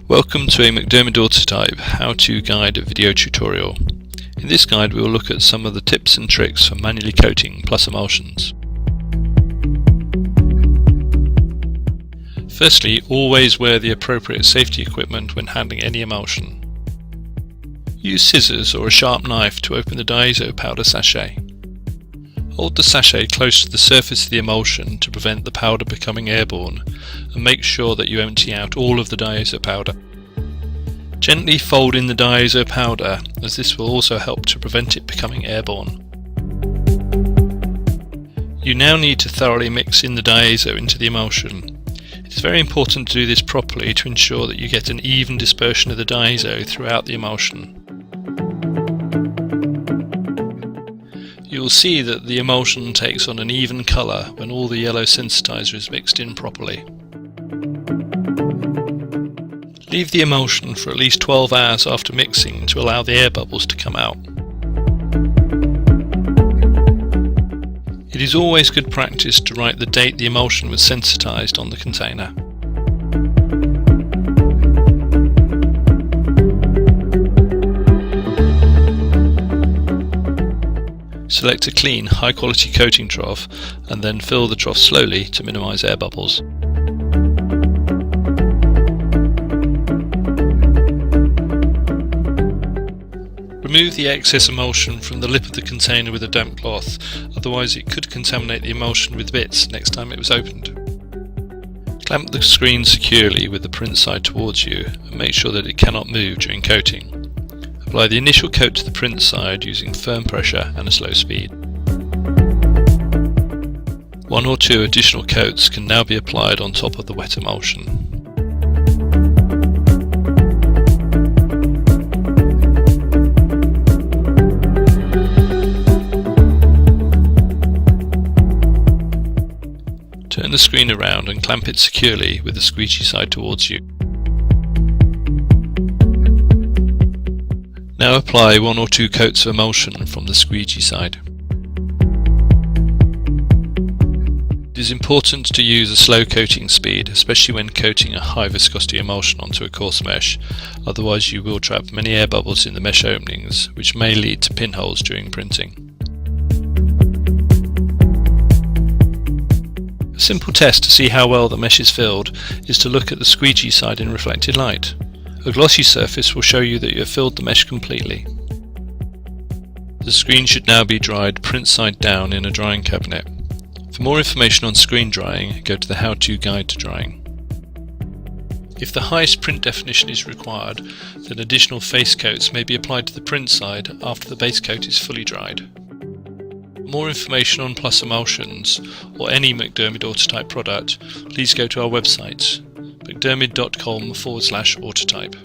Welcome to a MacDermid Autotype how-to guide video tutorial. In this guide we will look at some of the tips and tricks for manually coating plus emulsions. Firstly, always wear the appropriate safety equipment when handling any emulsion. Use scissors or a sharp knife to open the diazo powder sachet. Hold the sachet close to the surface of the emulsion to prevent the powder becoming airborne, and make sure that you empty out all of the diazo powder. Gently fold in the diazo powder, as this will also help to prevent it becoming airborne. You now need to thoroughly mix in the diazo into the emulsion. It is very important to do this properly to ensure that you get an even dispersion of the diazo throughout the emulsion. You will see that the emulsion takes on an even colour when all the yellow sensitizer is mixed in properly. Leave the emulsion for at least 12 hours after mixing to allow the air bubbles to come out. It is always good practice to write the date the emulsion was sensitized on the container. Select a clean, high quality coating trough and then fill the trough slowly to minimize air bubbles. Remove the excess emulsion from the lip of the container with a damp cloth, otherwise it could contaminate the emulsion with bits next time it was opened. Clamp the screen securely with the print side towards you and make sure that it cannot move during coating. Apply the initial coat to the print side using firm pressure and a slow speed. One or two additional coats can now be applied on top of the wet emulsion. Turn the screen around and clamp it securely with the squeegee side towards you. Now apply one or two coats of emulsion from the squeegee side. It is important to use a slow coating speed, especially when coating a high viscosity emulsion onto a coarse mesh, otherwise you will trap many air bubbles in the mesh openings, which may lead to pinholes during printing. A simple test to see how well the mesh is filled is to look at the squeegee side in reflected light. A glossy surface will show you that you have filled the mesh completely. The screen should now be dried print side down in a drying cabinet. For more information on screen drying, go to the how-to guide to drying. If the highest print definition is required, then additional face coats may be applied to the print side after the base coat is fully dried. For more information on plus emulsions or any MacDermid Autotype product, please go to our website, MacDermid.com/autotype.